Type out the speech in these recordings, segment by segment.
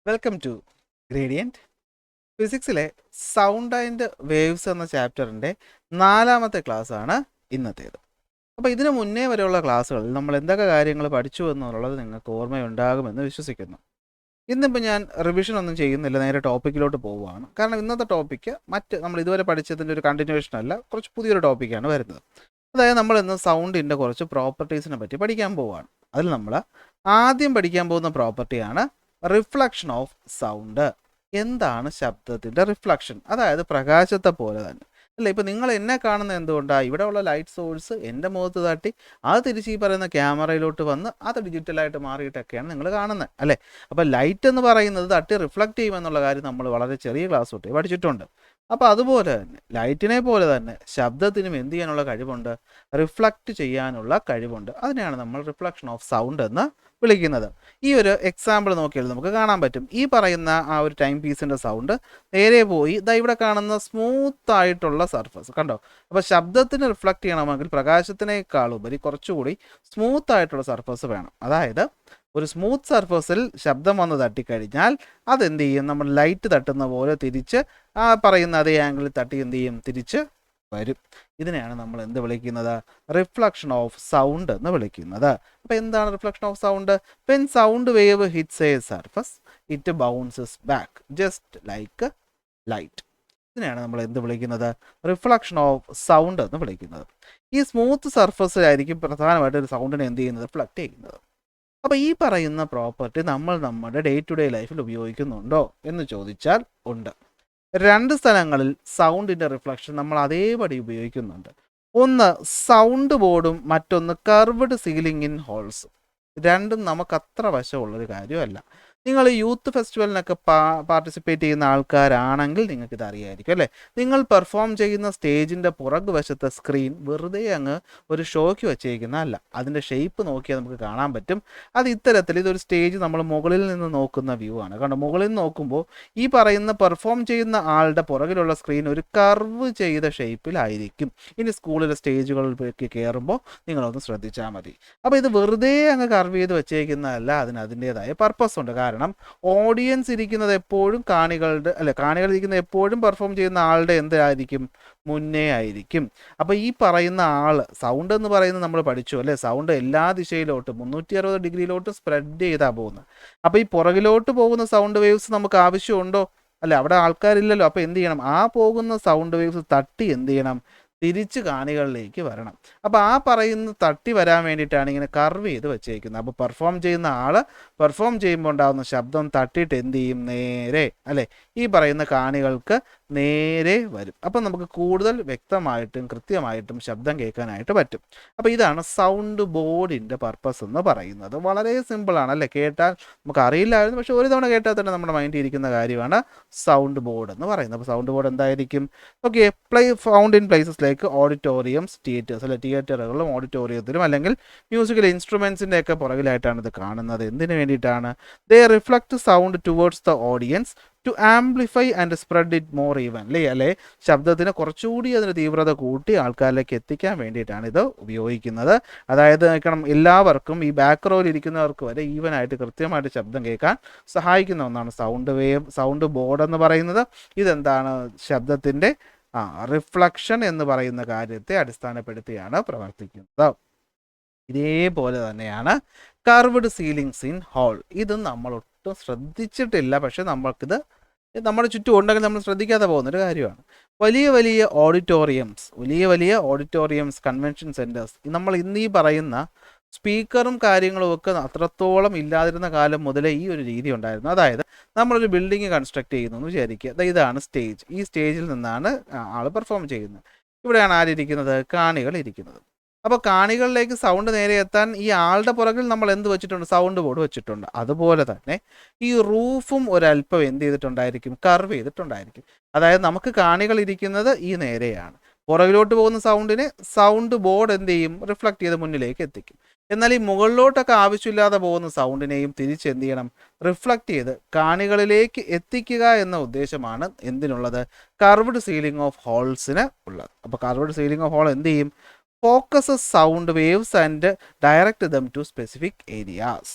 Welcome to gradient. ഫിസിക്സിലെ sound and waves എന്ന ചാപ്റ്ററിൻ്റെ 4ാമത്തെ ക്ലാസ്സാണ് ഇന്നത്തേത്. അപ്പോൾ ഇതിനു മുന്നേ വരെയുള്ള ക്ലാസ്സുകളിൽ നമ്മൾ എന്തൊക്കെ കാര്യങ്ങൾ പഠിച്ചു എന്നുള്ളത് നിങ്ങൾക്ക് ഓർമ്മയുണ്ടാകുമെന്ന് വിശ്വസിക്കുന്നു. ഇന്നിപ്പോൾ ഞാൻ റിവിഷൻ ഒന്നും ചെയ്യുന്നില്ല, നേരെ ടോപ്പിക്കിലോട്ട് പോവുകയാണ്. കാരണം ഇന്നത്തെ ടോപ്പിക്ക് നമ്മൾ ഇതുവരെ പഠിച്ചതിൻ്റെ ഒരു കണ്ടിന്യൂഷൻ അല്ല, കുറച്ച് പുതിയൊരു ടോപ്പിക്കാണ് വരുന്നത്. അതായത് നമ്മൾ ഇന്ന് സൗണ്ടിൻ്റെ കുറച്ച് പ്രോപ്പർട്ടീസിനെ പറ്റി പഠിക്കാൻ പോവുകയാണ്. അതിൽ നമ്മൾ ആദ്യം പഠിക്കാൻ പോകുന്ന പ്രോപ്പർട്ടിയാണ് റിഫ്ലക്ഷൻ ഓഫ് സൗണ്ട്. എന്താണ് ശബ്ദത്തിൻ്റെ റിഫ്ലക്ഷൻ? അതായത് പ്രകാശത്തെ പോലെ തന്നെ അല്ല. ഇപ്പം നിങ്ങൾ എന്നെ കാണുന്നത് എന്തുകൊണ്ടാണ്? ഇവിടെ ഉള്ള ലൈറ്റ് സോഴ്സ് എൻ്റെ മുഖത്ത് തട്ടി അത് തിരിച്ച് ഈ പറയുന്ന ക്യാമറയിലോട്ട് വന്ന് അത് ഡിജിറ്റലായിട്ട് മാറിയിട്ടൊക്കെയാണ് നിങ്ങൾ കാണുന്നത് അല്ലേ. അപ്പോൾ ലൈറ്റ് എന്ന് പറയുന്നത് തട്ടി റിഫ്ലക്റ്റ് ചെയ്യുമെന്നുള്ള കാര്യം നമ്മൾ വളരെ ചെറിയ ക്ലാസ് തൊട്ടേ പഠിച്ചിട്ടുണ്ട്. അപ്പോൾ അതുപോലെ തന്നെ ലൈറ്റിനെ പോലെ തന്നെ ശബ്ദത്തിനും എന്ത് ചെയ്യാനുള്ള കഴിവുണ്ട്? റിഫ്ലക്റ്റ് ചെയ്യാനുള്ള കഴിവുണ്ട്. അതിനെയാണ് നമ്മൾ റിഫ്ലക്ഷൻ ഓഫ് സൗണ്ട് എന്ന് വിളിക്കുന്നത്. ഈ ഒരു എക്സാമ്പിൾ നോക്കിയാൽ നമുക്ക് കാണാൻ പറ്റും. ഈ പറയുന്ന ആ ഒരു ടൈം പീസിൻ്റെ സൗണ്ട് നേരെ പോയി ഇവിടെ കാണുന്ന സ്മൂത്ത് ആയിട്ടുള്ള സർഫസ് കണ്ടോ. അപ്പോൾ ശബ്ദത്തിന് റിഫ്ലക്റ്റ് ചെയ്യണമെങ്കിൽ പ്രകാശത്തിനേക്കാൾ ഉപരി കുറച്ചുകൂടി സ്മൂത്ത് ആയിട്ടുള്ള സർഫസ് വേണം. അതായത് ഒരു സ്മൂത്ത് സർഫസിൽ ശബ്ദം വന്ന് തട്ടിക്കഴിഞ്ഞാൽ അതെന്ത് ചെയ്യും? നമ്മൾ ലൈറ്റ് തട്ടുന്ന പോലെ തിരിച്ച് ആ പറയുന്ന അതേ ആംഗിളിൽ തട്ടി എന്ത് ചെയ്യും? തിരിച്ച് വരും. ഇതിനെയാണ് നമ്മൾ എന്ത് വിളിക്കുന്നത്? റിഫ്ലക്ഷൻ ഓഫ് സൗണ്ട് എന്ന് വിളിക്കുന്നത്. അപ്പോൾ എന്താണ് reflection of sound? When sound wave hits A surface it bounces back just like light. ഇതിനെയാണ് നമ്മൾ എന്ത് വിളിക്കുന്നത്? റിഫ്ലക്ഷൻ ഓഫ് സൗണ്ട് എന്ന് വിളിക്കുന്നത്. ഈ സ്മൂത്ത് സർഫസിലായിരിക്കും പ്രധാനമായിട്ട് ഒരു സൗണ്ടിനെ എന്ത് ചെയ്യുന്നത്? റിഫ്ലക്റ്റ് ചെയ്യുന്നത്. അപ്പോൾ ഈ പറയുന്ന പ്രോപ്പർട്ടി നമ്മൾ നമ്മുടെ ഡേ ടു ഡേ ലൈഫിൽ ഉപയോഗിക്കുന്നുണ്ടോ എന്ന് ചോദിച്ചാൽ ഉണ്ട്. 2 സ്ഥലങ്ങളിൽ സൗണ്ടിൻ്റെ റിഫ്ലക്ഷൻ നമ്മൾ അതേപടി ഉപയോഗിക്കുന്നുണ്ട്. ഒന്ന് സൗണ്ട് ബോർഡും മറ്റൊന്ന് കർവ്ഡ് സീലിംഗ് ഇൻ ഹോൾസ്. രണ്ടും നമുക്ക് അത്ര വശമുള്ളൊരു കാര്യമല്ല. നിങ്ങൾ യൂത്ത് ഫെസ്റ്റിവലിനൊക്കെ പാർട്ടിസിപ്പേറ്റ് ചെയ്യുന്ന ആൾക്കാരാണെങ്കിൽ നിങ്ങൾക്കിത് അറിയായിരിക്കും അല്ലേ. നിങ്ങൾ പെർഫോം ചെയ്യുന്ന സ്റ്റേജിൻ്റെ പുറകുവശത്തെ സ്ക്രീൻ വെറുതെ അങ്ങ് ഒരു ഷോയ്ക്ക് വെച്ചേക്കുന്നതല്ല. അതിൻ്റെ ഷേപ്പ് നോക്കിയാൽ നമുക്ക് കാണാൻ പറ്റും. അത് ഇത്തരത്തിൽ ഇതൊരു സ്റ്റേജ് നമ്മൾ മുകളിൽ നിന്ന് നോക്കുന്ന വ്യൂ ആണ്. കാരണം മുകളിൽ നിന്ന് നോക്കുമ്പോൾ ഈ പറയുന്ന പെർഫോം ചെയ്യുന്ന ആളുടെ പുറകിലുള്ള സ്ക്രീൻ ഒരു കർവ് ചെയ്ത ഷേപ്പിലായിരിക്കും. ഇനി സ്കൂളിലെ സ്റ്റേജുകളിലേക്ക് കയറുമ്പോൾ നിങ്ങളൊന്ന് ശ്രദ്ധിച്ചാൽ മതി. അപ്പോൾ ഇത് വെറുതെ അങ്ങ് കർവ് ചെയ്ത് വെച്ചേക്കുന്നതല്ല, അതിൻ്റേതായ പർപ്പസ് ഉണ്ട്. കാരണം ഓഡിയൻസ് ഇരിക്കുന്നത് എപ്പോഴും കാണികൾ ഇരിക്കുന്നത് എപ്പോഴും പെർഫോം ചെയ്യുന്ന ആളുടെ എന്തായിരിക്കും? മുന്നേ ആയിരിക്കും. അപ്പോൾ ഈ പറയുന്ന ആള് സൗണ്ട് എന്ന് പറയുന്നത് നമ്മൾ പഠിച്ചു അല്ലേ. സൗണ്ട് എല്ലാ ദിശയിലോട്ടും 360 ഡിഗ്രിയിലോട്ട് സ്പ്രെഡ് ചെയ്താൽ പോകുന്നത്. അപ്പോൾ ഈ പുറകിലോട്ട് പോകുന്ന സൗണ്ട് വേവ്സ് നമുക്ക് ആവശ്യമുണ്ടോ? അല്ല, അവിടെ ആൾക്കാരില്ലല്ലോ. അപ്പോൾ എന്ത് ചെയ്യണം? ആ പോകുന്ന സൗണ്ട് വേവ്സ് തട്ടി എന്ത് ചെയ്യണം? തിരിച്ച് കാണികളിലേക്ക് വരണം. അപ്പോൾ ആ പറയുന്ന തട്ടി വരാൻ വേണ്ടിയിട്ടാണ് ഇങ്ങനെ കർവ് ചെയ്ത് വെച്ചേക്കുന്നത്. അപ്പോൾ പെർഫോം ചെയ്യുന്ന ആൾ പെർഫോം ചെയ്യുമ്പോൾ ഉണ്ടാകുന്ന ശബ്ദം തട്ടിയിട്ട് എന്ത് ചെയ്യും? നേരെ അല്ലേ ഈ പറയുന്ന കാണികൾക്ക് നേരെ വരും. അപ്പം നമുക്ക് കൂടുതൽ വ്യക്തമായിട്ടും കൃത്യമായിട്ടും ശബ്ദം കേൾക്കാനായിട്ട് പറ്റും. അപ്പോൾ ഇതാണ് സൗണ്ട് ബോർഡിൻ്റെ പർപ്പസ് എന്ന് പറയുന്നത്. വളരെ സിമ്പിളാണ് അല്ലേ. കേട്ടാൽ നമുക്ക് അറിയില്ലായിരുന്നു, പക്ഷേ ഒരു തവണ കേട്ടാൽ തന്നെ നമ്മുടെ മൈൻഡിൽ ഇരിക്കുന്ന കാര്യമാണ് സൗണ്ട് ബോർഡ് എന്ന് പറയുന്നത്. അപ്പോൾ സൗണ്ട് ബോർഡ് എന്തായിരിക്കും? Okay, found in places like auditoriums, theatres അല്ലെ. തിയേറ്ററുകളിലും ഓഡിറ്റോറിയത്തിലും അല്ലെങ്കിൽ മ്യൂസിക്കൽ ഇൻസ്ട്രുമെൻസിൻ്റെ ഒക്കെ പുറകിലായിട്ടാണ് ഇത് കാണുന്നത്. എന്തിനു വേണ്ടിയിട്ടാണ്? They reflect sound towards the audience to amplify and spread it more evenly അല്ലെ. ശബ്ദത്തിന് കുറച്ചുകൂടി അതിന് തീവ്രത കൂട്ടി ആൾക്കാരിലേക്ക് എത്തിക്കാൻ വേണ്ടിയിട്ടാണ് ഇത് ഉപയോഗിക്കുന്നത്. അതായത് എല്ലാവർക്കും ഈ ബാക്ക് റോയിൽ ഇരിക്കുന്നവർക്ക് വരെ ഈവനായിട്ട് കൃത്യമായിട്ട് ശബ്ദം കേൾക്കാൻ സഹായിക്കുന്ന ഒന്നാണ് സൗണ്ട് ബോർഡ് എന്ന് പറയുന്നത്. ഇതെന്താണ്? ശബ്ദത്തിൻ്റെ റിഫ്ലക്ഷൻ എന്ന് പറയുന്ന കാര്യത്തെ അടിസ്ഥാനപ്പെടുത്തിയാണ് പ്രവർത്തിക്കുന്നത്. ഇതേപോലെ തന്നെയാണ് കർവ്ഡ് സീലിംഗ്സ് ഇൻ ഹോൾ. ഇത് നമ്മൾ ഒട്ടും ശ്രദ്ധിച്ചിട്ടില്ല, പക്ഷെ നമ്മൾക്കിത് നമ്മുടെ ചുറ്റും ഉണ്ടെങ്കിൽ നമ്മൾ ശ്രദ്ധിക്കാതെ പോകുന്നൊരു കാര്യമാണ്. വലിയ വലിയ ഓഡിറ്റോറിയംസ്, കൺവെൻഷൻ സെൻറ്റേഴ്സ്, നമ്മൾ ഇന്നീ പറയുന്ന സ്പീക്കറും കാര്യങ്ങളും ഒക്കെ അത്രത്തോളം ഇല്ലാതിരുന്ന കാലം മുതലേ ഈ ഒരു രീതി ഉണ്ടായിരുന്നു. അതായത് നമ്മളൊരു ബിൽഡിംഗ് കൺസ്ട്രക്ട് ചെയ്യുന്നു എന്ന് വിചാരിക്കുക. ഇതാണ് സ്റ്റേജ്. ഈ സ്റ്റേജിൽ നിന്നാണ് ആൾ പെർഫോം ചെയ്യുന്നത്. ഇവിടെയാണ് ആരിയ്ക്കുന്നത്? കാണികൾ ഇരിക്കുന്നത്. അപ്പോൾ കാണികളിലേക്ക് സൗണ്ട് നേരെ എത്താൻ ഈ ആളുടെ പുറകിൽ നമ്മൾ എന്ത് വെച്ചിട്ടുണ്ട്? സൗണ്ട് ബോർഡ് വെച്ചിട്ടുണ്ട്. അതുപോലെ തന്നെ ഈ റൂഫും ഒരല്പം എന്ത് ചെയ്തിട്ടുണ്ടായിരിക്കും? കർവ് ചെയ്തിട്ടുണ്ടായിരിക്കും. അതായത് നമുക്ക് കാണികൾ ഇരിക്കുന്നത് ഈ നേരെയാണ്. പുറകിലോട്ട് പോകുന്ന സൗണ്ടിനെ സൗണ്ട് ബോർഡ് എന്ത് ചെയ്യും? റിഫ്ലക്റ്റ് ചെയ്ത് മുന്നിലേക്ക് എത്തിക്കും. എന്നാൽ ഈ മുകളിലോട്ടൊക്കെ ആവശ്യമില്ലാതെ പോകുന്ന സൗണ്ടിനെയും തിരിച്ച് എന്ത് ചെയ്യണം? റിഫ്ലക്റ്റ് ചെയ്ത് കാണികളിലേക്ക് എത്തിക്കുക എന്ന ഉദ്ദേശമാണ് എന്തിനുള്ളത്? കർവ്ഡ് സീലിംഗ് ഓഫ് ഹോൾസിന് ഉള്ളത്. അപ്പോൾ കർവ്ഡ് സീലിംഗ് ഓഫ് ഹോൾ എന്ത് ചെയ്യും? focuses sound waves and direct them to specific areas.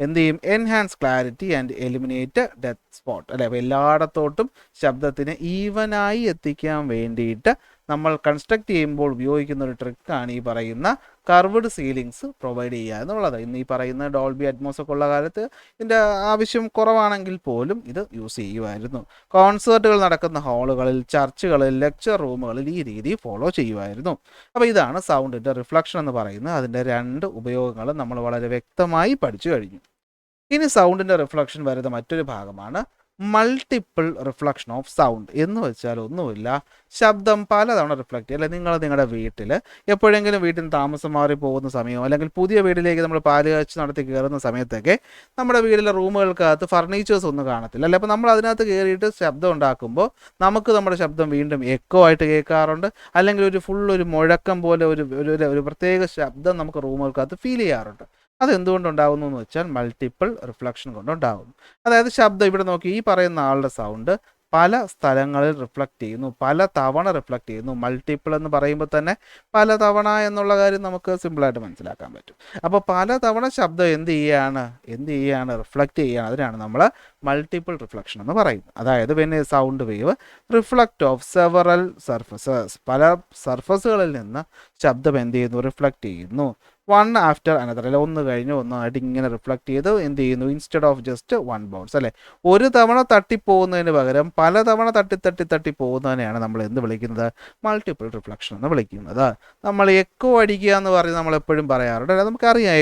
എന്ത് ചെയ്യും? Enhance clarity and eliminate death spot അല്ലേ. അപ്പോൾ എല്ലായിടത്തോട്ടും ശബ്ദത്തിന് ഈവനായി എത്തിക്കാൻ വേണ്ടിയിട്ട് നമ്മൾ കൺസ്ട്രക്ട് ചെയ്യുമ്പോൾ ഉപയോഗിക്കുന്ന ഒരു ട്രിക്കാണ് ഈ പറയുന്ന കർവ്ഡ് സീലിങ്സ് പ്രൊവൈഡ് ചെയ്യുക എന്നുള്ളത്. ഇന്ന് ഈ പറയുന്ന ഡോൾബി അറ്റ്മോസ് ഒക്കെ ഉള്ള കാലത്ത് ഇതിൻ്റെ ആവശ്യം കുറവാണെങ്കിൽ പോലും ഇത് യൂസ് ചെയ്യുമായിരുന്നു. കോൺസേർട്ടുകൾ നടക്കുന്ന ഹാളുകളിൽ, ചർച്ചുകളിൽ, ലെക്ചർ റൂമുകളിൽ ഈ രീതി ഫോളോ ചെയ്യുമായിരുന്നു. അപ്പോൾ ഇതാണ് സൗണ്ടിൻ്റെ റിഫ്ലക്ഷൻ എന്ന് പറയുന്നത്. അതിൻ്റെ 2 ഉപയോഗങ്ങൾ നമ്മൾ വളരെ വ്യക്തമായി പഠിച്ചു കഴിഞ്ഞു. ഇനി സൗണ്ടിൻ്റെ റിഫ്ലക്ഷൻ വരുന്ന മറ്റൊരു ഭാഗമാണ് മൾട്ടിപ്പിൾ റിഫ്ലക്ഷൻ ഓഫ് സൗണ്ട്. എന്ന് വെച്ചാൽ ഒന്നുമില്ല, ശബ്ദം പലതവണ റിഫ്ലക്റ്റ് ചെയ്യുക. അല്ലെങ്കിൽ നിങ്ങൾ നിങ്ങളുടെ വീട്ടിൽ എപ്പോഴെങ്കിലും വീട്ടിൽ നിന്ന് താമസം മാറി പോകുന്ന സമയമോ അല്ലെങ്കിൽ പുതിയ വീട്ടിലേക്ക് നമ്മൾ പാല് കാച്ച് നടത്തി കയറുന്ന സമയത്തൊക്കെ നമ്മുടെ വീട്ടിലെ റൂമുകൾക്കകത്ത് ഫർണിച്ചേഴ്സ് ഒന്നും കാണത്തില്ല അല്ലേ. അപ്പോൾ നമ്മൾ അതിനകത്ത് കയറിയിട്ട് ശബ്ദം ഉണ്ടാക്കുമ്പോൾ നമുക്ക് നമ്മുടെ ശബ്ദം വീണ്ടും എക്കോ ആയിട്ട് കേൾക്കാറുണ്ട്. അല്ലെങ്കിൽ ഒരു മുഴക്കം പോലെ ഒരു പ്രത്യേക ശബ്ദം നമുക്ക് റൂമുകൾക്കകത്ത് ഫീൽ ചെയ്യാറുണ്ട്. അതെന്തുകൊണ്ടുണ്ടാകുന്നു എന്ന് വെച്ചാൽ മൾട്ടിപ്പിൾ റിഫ്ലക്ഷൻ കൊണ്ടുണ്ടാകുന്നു. അതായത് ശബ്ദം ഇവിടെ നോക്കി, ഈ പറയുന്ന ആളുടെ സൗണ്ട് പല സ്ഥലങ്ങളിൽ റിഫ്ലക്റ്റ് ചെയ്യുന്നു, പല തവണ റിഫ്ലക്റ്റ് ചെയ്യുന്നു. മൾട്ടിപ്പിൾ എന്ന് പറയുമ്പോൾ തന്നെ പല തവണ എന്നുള്ള കാര്യം നമുക്ക് സിമ്പിളായിട്ട് മനസ്സിലാക്കാൻ പറ്റും. അപ്പോൾ പല തവണ ശബ്ദം എന്ത് ചെയ്യാണ് റിഫ്ലക്റ്റ് ചെയ്യുകയാണ്. അതിനാണ് നമ്മൾ മൾട്ടിപ്പിൾ റിഫ്ലക്ഷൻ എന്ന് പറയുന്നത്. അതായത് പിന്നെ sound wave reflect of several surfaces, പല സർഫസുകളിൽ നിന്ന് ശബ്ദം എന്ത് ചെയ്യുന്നു? റിഫ്ലക്റ്റ് ചെയ്യുന്നു. വൺ ആഫ്റ്റർ അനദർ അല്ലെ, ഒന്ന് കഴിഞ്ഞ് ഒന്നായിട്ട് ഇങ്ങനെ റിഫ്ലക്റ്റ് ചെയ്ത് എന്ത് ചെയ്യുന്നു? Instead of just one bounce അല്ലേ, ഒരു തവണ തട്ടിപ്പോകുന്നതിന് പകരം പല തവണ തട്ടി പോകുന്നതിനെയാണ് നമ്മൾ എന്ത് വിളിക്കുന്നത്? മൾട്ടിപ്പിൾ റിഫ്ലക്ഷൻ എന്ന് വിളിക്കുന്നത്. നമ്മൾ എക്കോ അടിക്കുക എന്ന് പറഞ്ഞ് നമ്മൾ എപ്പോഴും പറയാറുണ്ട്. നമുക്കറിയാം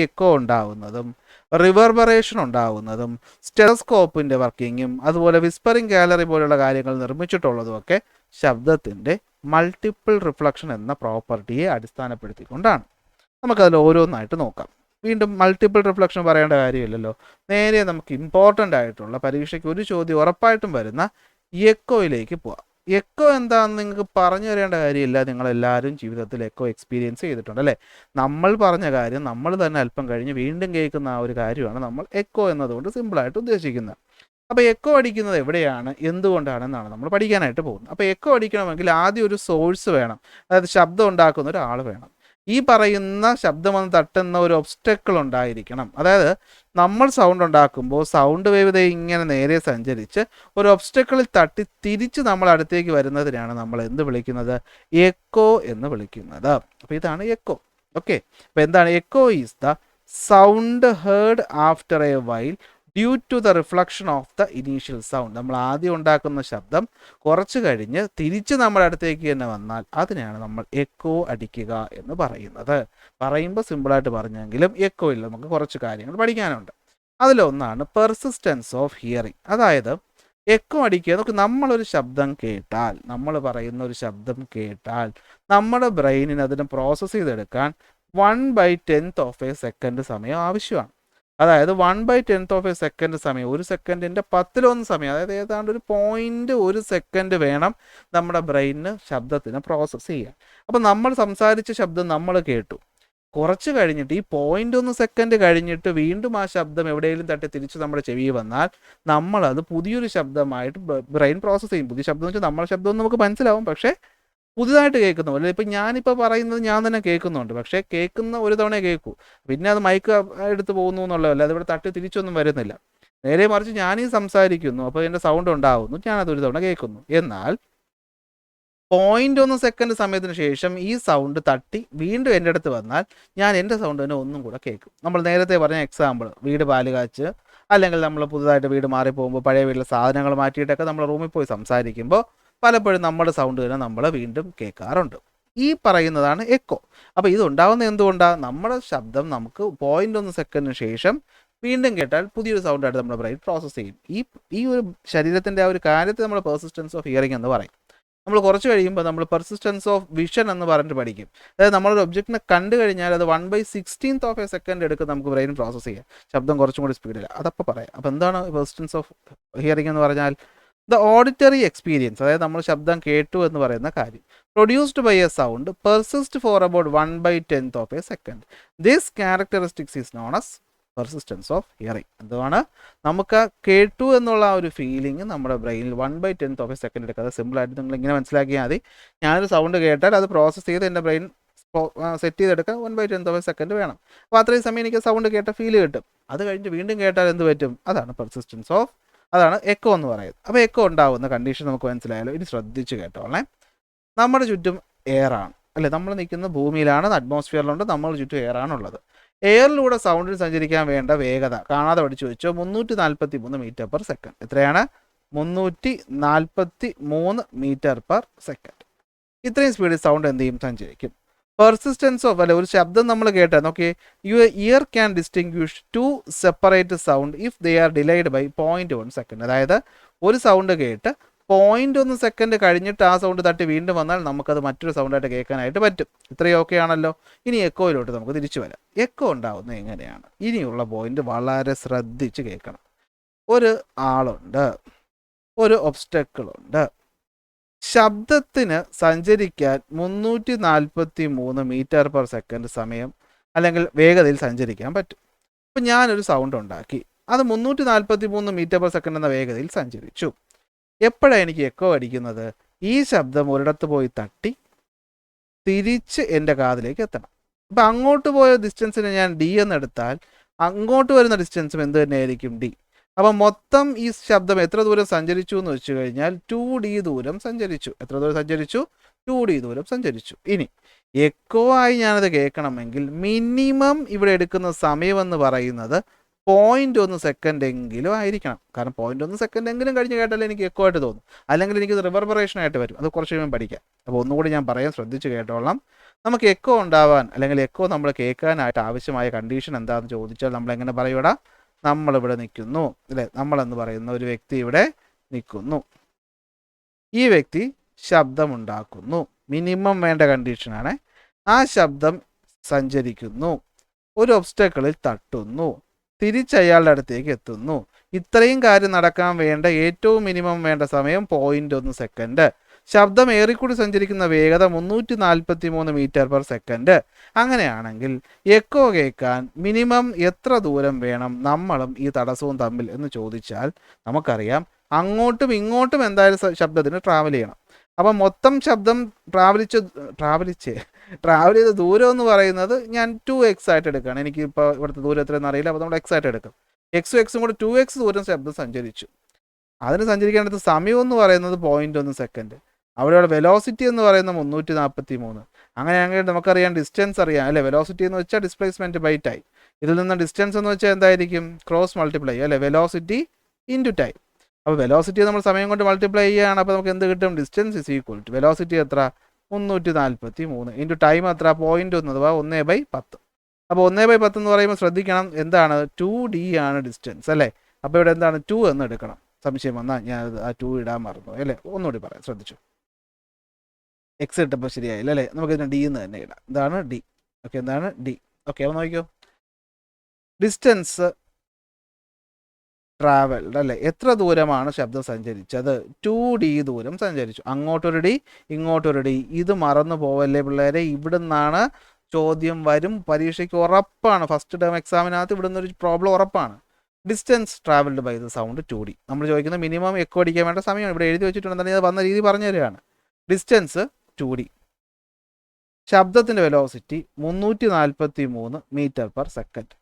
എക്കോ ഉണ്ടാവുന്നതും റിവർബറേഷൻ ഉണ്ടാവുന്നതും സ്റ്റെതസ്കോപ്പിൻ്റെ വർക്കിങ്ങും അതുപോലെ വിസ്പറിംഗ് ഗാലറി പോലുള്ള കാര്യങ്ങൾ നിർമ്മിച്ചിട്ടുള്ളതും ഒക്കെ ശബ്ദത്തിൻ്റെ മൾട്ടിപ്പിൾ റിഫ്ലക്ഷൻ എന്ന പ്രോപ്പർട്ടിയെ അടിസ്ഥാനപ്പെടുത്തിക്കൊണ്ടാണ്. നമുക്കതിൽ ഓരോന്നായിട്ട് നോക്കാം. വീണ്ടും മൾട്ടിപ്പിൾ റിഫ്ലക്ഷൻ പറയേണ്ട കാര്യമില്ലല്ലോ. നേരെ നമുക്ക് ഇമ്പോർട്ടൻ്റ് ആയിട്ടുള്ള പരീക്ഷയ്ക്ക് ഒരു ചോദ്യം ഉറപ്പായിട്ടും വരുന്ന എക്കോയിലേക്ക് പോവാം. എക്കോ എന്താണെന്ന് നിങ്ങൾക്ക് പറഞ്ഞു തരേണ്ട കാര്യമില്ല. നിങ്ങളെല്ലാവരും ജീവിതത്തിൽ എക്കോ എക്സ്പീരിയൻസ് ചെയ്തിട്ടുണ്ട് അല്ലേ. നമ്മൾ പറഞ്ഞ കാര്യം നമ്മൾ തന്നെ അല്പം കഴിഞ്ഞ് വീണ്ടും കേൾക്കുന്ന ആ ഒരു കാര്യമാണ് നമ്മൾ എക്കോ എന്നതുകൊണ്ട് സിമ്പിളായിട്ട് ഉദ്ദേശിക്കുന്നത്. അപ്പോൾ എക്കോ അടിക്കുന്നത് എവിടെയാണ്, എന്തുകൊണ്ടാണെന്നാണ് നമ്മൾ പഠിക്കാനായിട്ട് പോകുന്നത്. അപ്പോൾ എക്കോ അടിക്കണമെങ്കിൽ ആദ്യം ഒരു സോഴ്സ് വേണം, അതായത് ശബ്ദം ഉണ്ടാക്കുന്ന ഒരാൾ വേണം. ഈ പറയുന്ന ശബ്ദമെന്ന് തട്ടുന്ന ഒരു ഒബ്സ്റ്റക്കിൾ ഉണ്ടായിരിക്കണം. അതായത് നമ്മൾ സൗണ്ട് ഉണ്ടാക്കുമ്പോൾ സൗണ്ട് വേവ് ഇങ്ങനെ നേരെ സഞ്ചരിച്ച് ഒരു ഒബ്സ്റ്റക്കിളിൽ തട്ടി തിരിച്ച് നമ്മൾ അടുത്തേക്ക് വരുന്നതിനാണ് നമ്മൾ എന്ത് വിളിക്കുന്നത്? എക്കോ എന്ന് വിളിക്കുന്നത്. അപ്പോൾ ഇതാണ് എക്കോ. ഓക്കെ, അപ്പോൾ എന്താണ് echo? Is the sound heard after a while due to the reflection of the initial sound. നമ്മൾ ആദ്യം ഉണ്ടാക്കുന്ന ശബ്ദം കുറച്ച് കഴിഞ്ഞ് തിരിച്ച് നമ്മുടെ അടുത്തേക്ക് തന്നെ വന്നാൽ അതിനെയാണ് നമ്മൾ എക്കോ അടിക്കുക എന്ന് പറയുന്നത്. പറയുമ്പോൾ സിമ്പിളായിട്ട് പറഞ്ഞെങ്കിലും എക്കോയിൽ നമുക്ക് കുറച്ച് കാര്യങ്ങൾ പഠിക്കാനുണ്ട്. അതിലൊന്നാണ് പെർസിസ്റ്റൻസ് ഓഫ് ഹിയറിംഗ്. അതായത് എക്കോ അടിക്കുക, നമുക്ക് നമ്മളൊരു ശബ്ദം കേട്ടാൽ, നമ്മൾ പറയുന്ന ഒരു ശബ്ദം കേട്ടാൽ നമ്മുടെ ബ്രെയിനിന് അതിനെ പ്രോസസ്സ് ചെയ്തെടുക്കാൻ 1/10 സെക്കൻഡ് സമയം ആവശ്യമാണ്. അതായത് 1/10 സെക്കൻഡ് സമയം, ഒരു സെക്കൻഡിൻ്റെ 10-1 സമയം, അതായത് ഏതാണ്ട് ഒരു 0.1 സെക്കൻഡ് വേണം നമ്മുടെ ബ്രെയിനിന് ശബ്ദത്തിന് പ്രോസസ്സ് ചെയ്യാൻ. അപ്പോൾ നമ്മൾ സംസാരിച്ച ശബ്ദം നമ്മൾ കേട്ടു, കുറച്ച് കഴിഞ്ഞിട്ട് ഈ 0.1 സെക്കൻഡ് കഴിഞ്ഞിട്ട് വീണ്ടും ആ ശബ്ദം എവിടെയെങ്കിലും തട്ടി തിരിച്ച് നമ്മുടെ ചെവിയിൽ വന്നാൽ നമ്മളത് പുതിയൊരു ശബ്ദമായിട്ട് ബ്രെയിൻ പ്രോസസ്സ് ചെയ്യും. പുതിയ ശബ്ദം എന്ന് വെച്ചാൽ നമ്മുടെ ശബ്ദം നമുക്ക് മനസ്സിലാവും, പക്ഷേ പുതുതായിട്ട് കേൾക്കുന്നു അല്ലെ. ഇപ്പം ഞാനിപ്പോൾ പറയുന്നത് ഞാൻ തന്നെ കേൾക്കുന്നുണ്ട്, പക്ഷേ കേൾക്കുന്ന ഒരു തവണ കേൾക്കൂ, പിന്നെ അത് മൈക്ക് എടുത്ത് പോകുന്നു എന്നുള്ളതല്ല, അതിവിടെ തട്ടി തിരിച്ചൊന്നും വരുന്നില്ല. നേരെ മറിച്ച് ഞാനീ സംസാരിക്കുന്നു, അപ്പോൾ എൻ്റെ സൗണ്ട് ഉണ്ടാവുന്നു, ഞാനതൊരു തവണ കേൾക്കുന്നു. എന്നാൽ 0.1 സെക്കൻഡ് സമയത്തിന് ശേഷം ഈ സൗണ്ട് തട്ടി വീണ്ടും എൻ്റെ അടുത്ത് വന്നാൽ ഞാൻ എൻ്റെ സൗണ്ട് തന്നെ ഒന്നും കൂടെ കേൾക്കും. നമ്മൾ നേരത്തെ പറഞ്ഞ എക്സാമ്പിൾ, വീട് പാല് കാച്ച്, അല്ലെങ്കിൽ നമ്മൾ പുതുതായിട്ട് വീട് മാറിപ്പോകുമ്പോൾ പഴയ വീട്ടിലെ സാധനങ്ങൾ മാറ്റിയിട്ടൊക്കെ നമ്മൾ റൂമിൽ പോയി സംസാരിക്കുമ്പോൾ പലപ്പോഴും നമ്മുടെ സൗണ്ട് തന്നെ നമ്മൾ വീണ്ടും കേൾക്കാറുണ്ട്. ഈ പറയുന്നതാണ് എക്കോ. അപ്പോൾ ഇതുണ്ടാകുന്നത് എന്തുകൊണ്ടാണ്? നമ്മുടെ ശബ്ദം നമുക്ക് 0.1 സെക്കൻഡിന് ശേഷം വീണ്ടും കേട്ടാൽ പുതിയൊരു സൗണ്ടായിട്ട് നമ്മുടെ ബ്രെയിൻ പ്രോസസ്സ് ചെയ്യും. ഈ ഒരു ശരീരത്തിൻ്റെ ആ ഒരു കാര്യത്തെ നമ്മൾ പെർസിസ്റ്റൻസ് ഓഫ് ഹിയറിംഗ് എന്ന് പറയും. നമ്മൾ കുറച്ച് കഴിയുമ്പോൾ നമ്മൾ പെർസിസ്റ്റൻസ് ഓഫ് വിഷൻ എന്ന് പറഞ്ഞിട്ട് പഠിക്കും. അതായത് നമ്മളൊരു ഒബ്ജക്റ്റിനെ കണ്ടു കഴിഞ്ഞാൽ അത് 1/16 സെക്കൻഡ് എടുക്കും നമുക്ക് ബ്രെയിൻ പ്രോസസ്സ് ചെയ്യാം, ശബ്ദം കുറച്ചും കൂടി സ്പീഡില്ല. അതപ്പോൾ പറയാം. അപ്പോൾ എന്താണ് പെർസിസ്റ്റൻസ് ഓഫ് ഹിയറിംഗ് എന്ന് പറഞ്ഞാൽ? ദ ഓഡിറ്ററി എക്സ്പീരിയൻസ്, അതായത് നമ്മൾ ശബ്ദം കേട്ടു എന്ന് പറയുന്ന കാര്യം, produced by a sound persist for about 1/10 second. This characteristics is known as persistence of hearing. എന്താണ്? നമുക്ക് കേട്ടു എന്നുള്ള ആ ഒരു ഫീലിംഗ് നമ്മുടെ ബ്രെയിനിൽ 1/10 സെക്കൻഡ് എടുക്കാതെ സിമ്പിളായിട്ട് നിങ്ങൾ ഇങ്ങനെ മനസ്സിലാക്കിയാൽ മതി. ഞാനൊരു സൗണ്ട് കേട്ടാൽ അത് പ്രോസസ്സ് ചെയ്ത് എൻ്റെ ബ്രെയിൻ സെറ്റ് ചെയ്തെടുക്കാൻ 1/10 സെക്കൻഡ് വേണം. അപ്പോൾ അത്രയും സമയം എനിക്ക് സൗണ്ട് കേട്ട ഫീൽ കിട്ടും. അത് കഴിഞ്ഞ് വീണ്ടും കേട്ടാൽ എന്ത് പറ്റും? അതാണ് പെർസിസ്റ്റൻസ് ഓഫ്, അതാണ് എക്കോ എന്ന് പറയുന്നത്. അപ്പോൾ എക്കോ ഉണ്ടാകുന്ന കണ്ടീഷൻ നമുക്ക് മനസ്സിലായാലോ. ഇനി ശ്രദ്ധിച്ച് കേട്ടോളേ. നമ്മുടെ ചുറ്റും എയറാണ് അല്ലേ, നമ്മൾ നിൽക്കുന്ന ഭൂമിയിലാണ്, അറ്റ്മോസ്ഫിയറിലുണ്ട്, നമ്മുടെ ചുറ്റും എയറാണുള്ളത്. എയറിലൂടെ സൗണ്ടിന് സഞ്ചരിക്കാൻ വേണ്ട വേഗത കാണാതെ പഠിച്ചു വെച്ചോ, 343 മീറ്റർ പെർ സെക്കൻഡ്. എത്രയാണ്? 343 മീറ്റർ പെർ സെക്കൻഡ്. ഇത്രയും സ്പീഡിൽ സൗണ്ട് എന്ത് ചെയ്യും? സഞ്ചരിക്കും. പെർസിസ്റ്റൻസ് ഓഫ് അല്ലെ, ഒരു ശബ്ദം നമ്മൾ കേട്ടാൽ നോക്കിയേ, your ear can distinguish 2 separate sound if they are delayed by 0.1 second. അതായത് ഒരു സൗണ്ട് കേട്ട് 0.1 സെക്കൻഡ് കഴിഞ്ഞിട്ട് ആ സൗണ്ട് തട്ടി വീണ്ടും വന്നാൽ നമുക്കത് മറ്റൊരു സൗണ്ടായിട്ട് കേൾക്കാനായിട്ട് പറ്റും. ഇത്രയും ഓക്കെ ആണല്ലോ. ഇനി എക്കോയിലോട്ട് നമുക്ക് തിരിച്ചു വരാം. എക്കോ ഉണ്ടാവുന്നത് എങ്ങനെയാണ്? ഇനിയുള്ള പോയിന്റ് വളരെ ശ്രദ്ധിച്ച് കേൾക്കണം. ഒരു ആളുണ്ട്, ഒരു ഒബ്സ്റ്റക്കിളുണ്ട്. ശബ്ദത്തിന് സഞ്ചരിക്കാൻ 343 മീറ്റർ പെർ സെക്കൻഡ് സമയം അല്ലെങ്കിൽ വേഗതയിൽ സഞ്ചരിക്കാൻ പറ്റും. അപ്പം ഞാനൊരു സൗണ്ട് ഉണ്ടാക്കി, അത് 343 മീറ്റർ പെർ സെക്കൻഡ് എന്ന വേഗതയിൽ സഞ്ചരിച്ചു. എപ്പോഴാണ് എനിക്ക് എക്കോ അടിക്കുന്നത്? ഈ ശബ്ദം ഒരിടത്ത് പോയി തട്ടി തിരിച്ച് എൻ്റെ കാതിലേക്ക് എത്തണം. അപ്പം അങ്ങോട്ട് പോയ ഡിസ്റ്റൻസിന് ഞാൻ ഡി എന്നെടുത്താൽ അങ്ങോട്ട് വരുന്ന ഡിസ്റ്റൻസും എന്ത് തന്നെയായിരിക്കും? ഡി. അപ്പം മൊത്തം ഈ ശബ്ദം എത്ര ദൂരം സഞ്ചരിച്ചു എന്ന് വെച്ച് കഴിഞ്ഞാൽ 2D ദൂരം സഞ്ചരിച്ചു. എത്ര ദൂരം സഞ്ചരിച്ചു? 2D ദൂരം സഞ്ചരിച്ചു. ഇനി എക്കോ ആയി ഞാനത് കേൾക്കണമെങ്കിൽ മിനിമം ഇവിടെ എടുക്കുന്ന സമയമെന്ന് പറയുന്നത് 0.1 സെക്കൻഡ് എങ്കിലും ആയിരിക്കണം. കാരണം 0.1 സെക്കൻഡ് എങ്കിലും കഴിഞ്ഞ് കേട്ടാലേ എനിക്ക് എക്കോ ആയിട്ട് തോന്നും. അല്ലെങ്കിൽ എനിക്കത് റിവർബറേഷൻ ആയിട്ട് വരും. അത് കുറച്ച് കഴിയുമ്പോൾ പഠിക്കാം. അപ്പോൾ ഒന്നുകൂടി ഞാൻ പറയാൻ ശ്രദ്ധിച്ച് കേട്ടോളാം. നമുക്ക് എക്കോ ഉണ്ടാവാൻ അല്ലെങ്കിൽ എക്കോ നമ്മൾ കേൾക്കാനായിട്ട് ആവശ്യമായ കണ്ടീഷൻ എന്താണെന്ന് ചോദിച്ചാൽ നമ്മൾ എങ്ങനെ പറയൂടാ? നമ്മളിവിടെ നിൽക്കുന്നു അല്ലേ, നമ്മളെന്ന് പറയുന്ന ഒരു വ്യക്തി ഇവിടെ നിൽക്കുന്നു. ഈ വ്യക്തി ശബ്ദമുണ്ടാക്കുന്നു. മിനിമം വേണ്ട കണ്ടീഷനാണ്. ആ ശബ്ദം സഞ്ചരിക്കുന്നു, ഒരു ഒബ്സ്റ്റക്കിളിൽ തട്ടുന്നു, തിരിച്ചയാളുടെ അടുത്തേക്ക് എത്തുന്നു. ഇത്രയും കാര്യം നടക്കാൻ വേണ്ട ഏറ്റവും മിനിമം വേണ്ട സമയം 0.1 സെക്കൻഡ്. ശബ്ദം ഏറിക്കൂടി സഞ്ചരിക്കുന്ന വേഗത 343 മീറ്റർ പെർ സെക്കൻഡ്. അങ്ങനെയാണെങ്കിൽ എക്കോ കേൾക്കാൻ മിനിമം എത്ര ദൂരം വേണം നമ്മളും ഈ തടസ്സവും തമ്മിൽ എന്ന് ചോദിച്ചാൽ നമുക്കറിയാം അങ്ങോട്ടും ഇങ്ങോട്ടും എന്തായാലും ശബ്ദത്തിന് ട്രാവൽ ചെയ്യണം. അപ്പം മൊത്തം ശബ്ദം ട്രാവൽ ചെയ്ത ദൂരം എന്ന് പറയുന്നത് ഞാൻ 2x ആയിട്ട് എടുക്കുകയാണ്. എനിക്ക് ഇപ്പോൾ ഇവിടുത്തെ ദൂരം എത്രയെന്ന് അറിയില്ല, അപ്പോൾ നമ്മൾ x ആയിട്ട് എടുക്കും. എക്സും കൂടെ 2x ദൂരം ശബ്ദം സഞ്ചരിച്ചു. അതിന് സഞ്ചരിക്കേണ്ടത് സമയം എന്ന് പറയുന്നത് 0.1 സെക്കൻഡ്. അവിടെയുള്ള വെലോസിറ്റി എന്ന് പറയുന്നത് 343. അങ്ങനെയാണെങ്കിൽ നമുക്കറിയാം ഡിസ്റ്റൻസ് അറിയാം അല്ലേ. വെലോസിറ്റി എന്ന് വെച്ചാൽ ഡിസ്പ്ലേസ്മെൻറ്റ് ബൈ ടൈം. ഇതിൽ നിന്ന് ഡിസ്റ്റൻസ് എന്ന് വെച്ചാൽ എന്തായിരിക്കും? ക്രോസ് മൾട്ടിപ്ലൈ അല്ലേ, വെലോസിറ്റി ഇൻറ്റു ടൈം. അപ്പോൾ വെലോസിറ്റി നമ്മൾ സമയം കൊണ്ട് മൾട്ടിപ്ലൈ ചെയ്യുകയാണ്. അപ്പോൾ നമുക്ക് എന്ത് കിട്ടും? Distance is equal to velocity എത്ര? 343 ഇൻറ്റു ടൈം എത്ര? 0.1 അഥവാ 1/10. അപ്പോൾ 1/10 എന്ന് പറയുമ്പോൾ ശ്രദ്ധിക്കണം എന്താണ്? 2D ആണ് ഡിസ്റ്റൻസ് അല്ലേ. അപ്പോൾ ഇവിടെ എന്താണ്? 2 എന്ന് എടുക്കണം. സംശയം വന്നാൽ ഞാൻ ആ 2 ഇടാൻ മറന്നു അല്ലേ. ഒന്നുകൂടി പറയാം, ശ്രദ്ധിച്ചു. എക്സ് ഇട്ടപ്പോൾ ശരിയായില്ല അല്ലേ. നമുക്കിതിന് ഡി എന്ന് തന്നെ ഇടാം. ഇതാണ് ഡി. ഓക്കെ, എന്താണ് ഡി? ഓക്കെ, അപ്പോൾ നോക്കിയോ, ഡിസ്റ്റൻസ് ട്രാവൽഡ് അല്ലേ, എത്ര ദൂരമാണ് ശബ്ദം സഞ്ചരിച്ചത്? 2D ദൂരം സഞ്ചരിച്ചു. അങ്ങോട്ടൊരു ഡി, ഇങ്ങോട്ടൊരു ഡി. ഇത് മറന്നു പോവല്ലേ പിള്ളേരെ. ഇവിടുന്നാണ് ചോദ്യം വരും പരീക്ഷയ്ക്ക് ഉറപ്പാണ്. ഫസ്റ്റ് ടേം എക്സാമിനകത്ത് ഇവിടുന്ന് ഒരു പ്രോബ്ലം ഉറപ്പാണ്. Distance travelled by the sound 2D. നമ്മൾ ചോദിക്കുന്നത് മിനിമം എക്കോ അടിക്കാൻ വേണ്ട സമയമാണ്. ഇവിടെ എഴുതി വെച്ചിട്ടുണ്ടെങ്കിൽ അത് വന്ന രീതി പറഞ്ഞു തരികയാണ്. Distance 2D. ശബ്ദത്തിൻ്റെ velocity 343 metre per second.